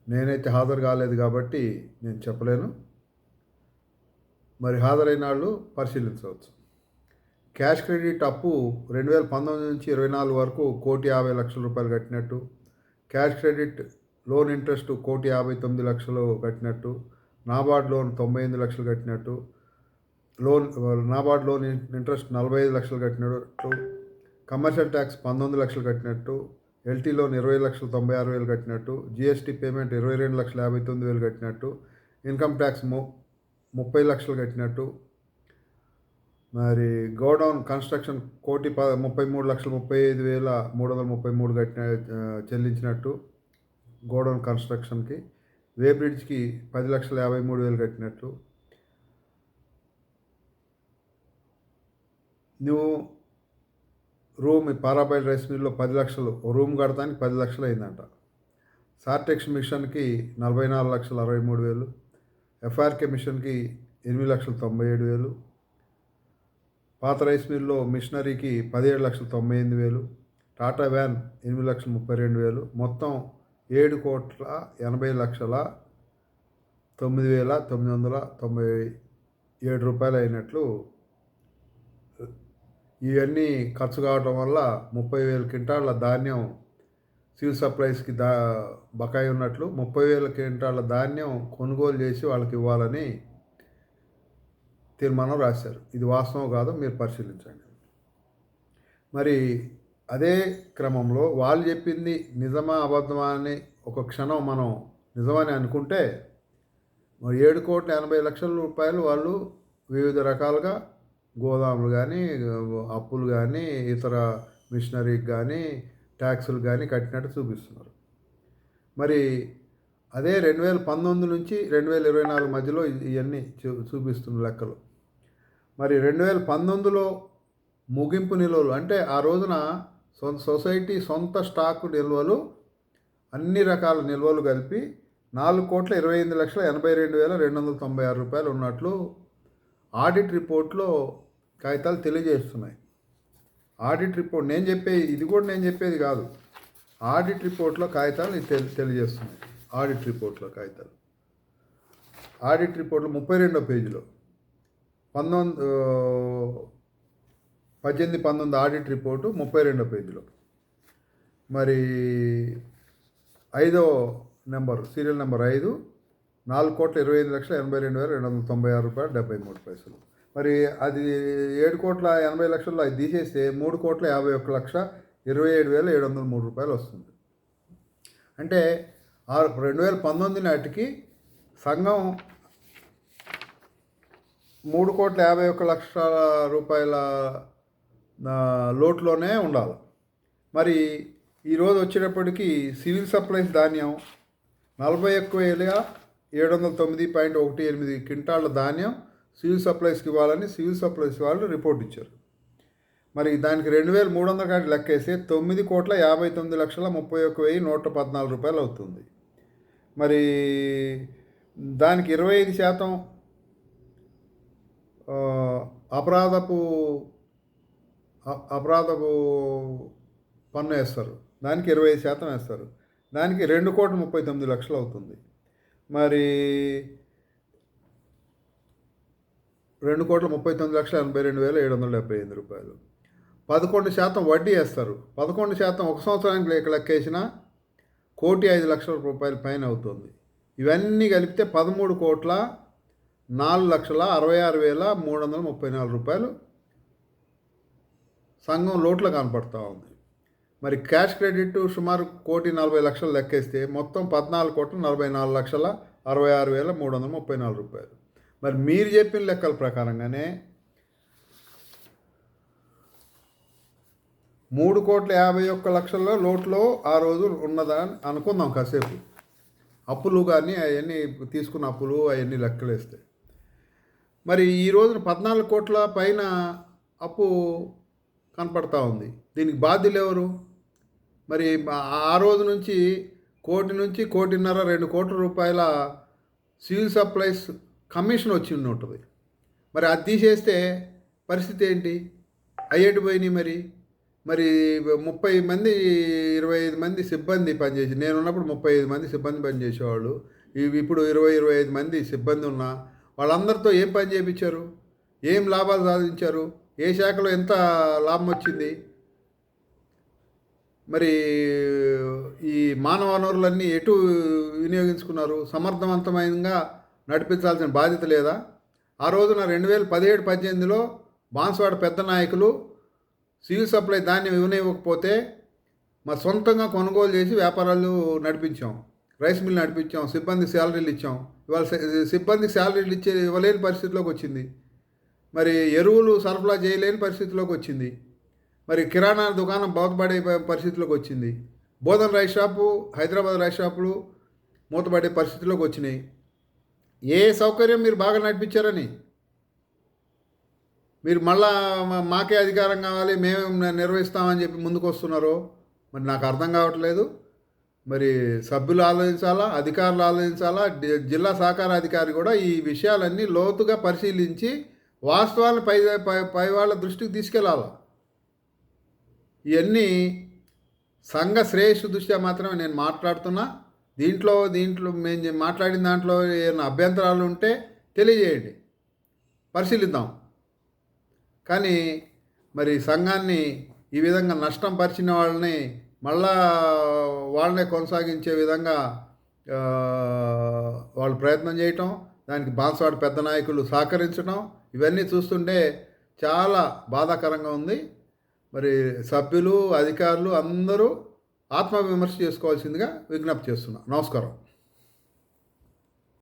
నేనైతే హాజరు కాలేదు కాబట్టి నేను చెప్పలేను. మరి హాజరైన వాళ్ళు పరిశీలించవచ్చు. క్యాష్ క్రెడిట్ అప్పు 2019 నుంచి 24 వరకు రూ. 1,50,00,000 కట్టినట్టు, క్యాష్ క్రెడిట్ లోన్ ఇంట్రెస్ట్ 1,59,00,000 కట్టినట్టు, నాబార్డ్ లోన్ 98,00,000 కట్టినట్టు, నాబార్డ్ లోన్ ఇంట్రెస్ట్ 45,00,000 కట్టినట్టు, కమర్షియల్ ట్యాక్స్ 19,00,000 కట్టినట్టు, ఎల్టీ లోన్ 20,96,000 కట్టినట్టు, జీఎస్టీ పేమెంట్ 22,59,000 కట్టినట్టు, ఇన్కమ్ ట్యాక్స్ 30,00,000 కట్టినట్టు, మరి గోడౌన్ కన్స్ట్రక్షన్ 1,33,35,333 చెల్లించినట్టు గోడౌన్ కన్స్ట్రక్షన్కి, వే బ్రిడ్జ్కి 10,53,000 కట్టినట్టు, నువ్వు రూమ్ పారాబైల్ రైస్ మిల్లో 10 లక్షలు రూమ్ కడతానికి 10 లక్షలు అయిందంట. సార్టెక్స్ మిషన్కి 44,63,000, ఎఫ్ఆర్కే మిషన్కి 8,97,000, పాత రైస్ మిల్లో మిషనరీకి 17,98,000, టాటా వ్యాన్ 8,32,000, మొత్తం 7,80,997 రూపాయలు అయినట్లు. ఇవన్నీ ఖర్చు కావటం వల్ల 30,000 క్వింటాళ్ళ ధాన్యం సివిల్ సప్లైస్కి బకాయి ఉన్నట్లు 30,000 క్వింటాళ్ళ ధాన్యం కొనుగోలు చేసి వాళ్ళకి ఇవ్వాలని తీర్మానం రాశారు. ఇది వాస్తవం కాదో మీరు పరిశీలించండి. మరి అదే క్రమంలో వాళ్ళు చెప్పింది నిజమా అబద్ధమా అని ఒక క్షణం మనం నిజమని అనుకుంటే, మరి 7,80,00,000 రూపాయలు వాళ్ళు వివిధ రకాలుగా గోదాములు కానీ, అప్పులు కానీ, ఇతర మిషనరీకి కానీ, ట్యాక్సులు కానీ కట్టినట్టు చూపిస్తున్నారు. మరి అదే 2019 నుంచి 2024 మధ్యలో ఇవన్నీ చూపిస్తున్న లెక్కలు. మరి 2019లో ముగింపు నిల్వలు అంటే ఆ రోజున సొసైటీ సొంత స్టాకు నిల్వలు అన్ని రకాల నిల్వలు కలిపి 4,28,82,296 రూపాయలు ఉన్నట్లు ఆడిట్ రిపోర్ట్లో కాగితాలు తెలియజేస్తున్నాయి. ఆడిట్ రిపోర్ట్ నేను చెప్పేది కాదు. ఆడిట్ రిపోర్ట్లో కాగితాలు తెలియజేస్తున్నాయి. ఆడిట్ రిపోర్ట్లో కాగితాలు, ఆడిట్ రిపోర్ట్లో 32వ పేజీలో 18-19 ఆడిట్ రిపోర్టు 32వ పేజీలో, మరి 5వ నెంబర్ సీరియల్ నెంబర్ 5, 4,25,82,296 రూపాయలు 73 పైసలు. మరి అది 7,80,00,000 అది తీసేస్తే 3,51,27,703 రూపాయలు వస్తుంది. అంటే 2019 నాటికి సంఘం 3,51,00,000 రూపాయల లోట్లోనే ఉండాలి. మరి ఈరోజు వచ్చేటప్పటికి సివిల్ సప్లైస్ ధాన్యం 41,709.18 క్వింటాళ్ళ ధాన్యం సివిల్ సప్లైస్కి ఇవ్వాలని సివిల్ సప్లైస్ వాళ్ళు రిపోర్ట్ ఇచ్చారు. మరి దానికి 2,300 కాటి లెక్కేస్తే 9,59,31,114 రూపాయలు అవుతుంది. మరి దానికి 25% అపరాధపు పన్ను వేస్తారు. దానికి 25% వేస్తారు. దానికి 2,39,00,000 అవుతుంది. మరి 2,39,82,775 రూపాయలు. 11% వడ్డీ వేస్తారు. 11% ఒక సంవత్సరానికి లెక్కేసిన 1,05,00,000 రూపాయల పైన అవుతుంది. ఇవన్నీ కలిపితే 13,04,66,334 రూపాయలు సంఘం లోట్లో కనపడుతూ ఉంది. మరి క్యాష్ క్రెడిట్ సుమారు 1,40,00,000 లెక్కేస్తే మొత్తం 14,44,66,334 రూపాయలు. మరి మీరు చెప్పిన లెక్కల ప్రకారంగానే 3,51,00,000 లోట్లో ఆ రోజు ఉన్నదని అనుకుందాం కాసేపు. అప్పులు కానీ అవన్నీ తీసుకున్న అప్పులు అవన్నీ లెక్కలేస్తే మరి ఈ రోజున 14 కోట్ల పైన అప్పు కనపడతా ఉంది. దీనికి బాధ్యులు ఎవరు? మరి ఆ రోజు నుంచి 1,00,00,000 నుంచి 1,50,00,000 2 కోట్ల రూపాయల సివిల్ సప్లైస్ కమిషన్ వచ్చి ఉంటుంది. మరి అది తీసేస్తే పరిస్థితి ఏంటి? అయ్యేటి పోయినాయి. మరి మరి 30 మంది 25 మంది సిబ్బంది పనిచేసి నేనున్నప్పుడు 35 మంది సిబ్బంది పనిచేసేవాళ్ళు. ఇప్పుడు 25 మంది సిబ్బంది ఉన్నా వాళ్ళందరితో ఏం పని చేపించారు? ఏం లాభాలు సాధించారు? ఏ శాఖలో ఎంత లాభం వచ్చింది? మరి ఈ మానవ వనరులన్నీ ఎటు వినియోగించుకున్నారు? సమర్థవంతమైనగా నడిపించాల్సిన బాధ్యత లేదా? ఆ రోజున 2017, 18లో బాన్స్వాడ పెద్ద నాయకులు సివిల్ సప్లై ధాన్యం ఇవ్వనివ్వకపోతే మా సొంతంగా కొనుగోలు చేసి వ్యాపారాలు నడిపించాం. Rice mill నడిపించాం. సిబ్బంది శాలరీలు ఇచ్చాం. ఇవాళ సిబ్బందికి శాలరీలు ఇవ్వలేని పరిస్థితిలోకి వచ్చింది. మరి ఎరువులు సరఫరా చేయలేని పరిస్థితిలోకి వచ్చింది. మరి కిరాణా దుకాణం బాగుపడే పరిస్థితిలోకి వచ్చింది. Bodhan rice shop, Hyderabad rice షాపులు మూతపడే పరిస్థితిలోకి వచ్చినాయి. ఏ సౌకర్యం మీరు బాగా నడిపించారని మీరు మళ్ళా మాకే అధికారం కావాలి, మేము నిర్వహిస్తామని చెప్పి ముందుకు వస్తున్నారో మరి నాకు అర్థం కావట్లేదు. మరి సభ్యులు ఆలోచించాలా, అధికారులు ఆలోచించాలా, జిల్లా సహకార అధికారి కూడా ఈ విషయాలన్నీ లోతుగా పరిశీలించి వాస్తవాలను పై వాళ్ళ దృష్టికి తీసుకెళ్ళాలి. ఇవన్నీ సంఘ శ్రేయస్సు దృష్ట్యా మాత్రమే నేను మాట్లాడుతున్నా. దీంట్లో మేము మాట్లాడిన దాంట్లో ఏమైనా అభ్యంతరాలు ఉంటే తెలియజేయండి, పరిశీలిద్దాం. కానీ మరి సంఘాన్ని ఈ విధంగా నష్టం పరిచిన వాళ్ళని మళ్ళా వాళ్ళనే కొనసాగించే విధంగా వాళ్ళు ప్రయత్నం చేయటం, దానికి బాన్స్వాడ పెద్ద నాయకులు సహకరించడం, ఇవన్నీ చూస్తుంటే చాలా బాధాకరంగా ఉంది. మరి సభ్యులు, అధికారులు అందరూ ఆత్మవిమర్శ చేసుకోవాల్సిందిగా విజ్ఞప్తి చేస్తున్నా. నమస్కారం.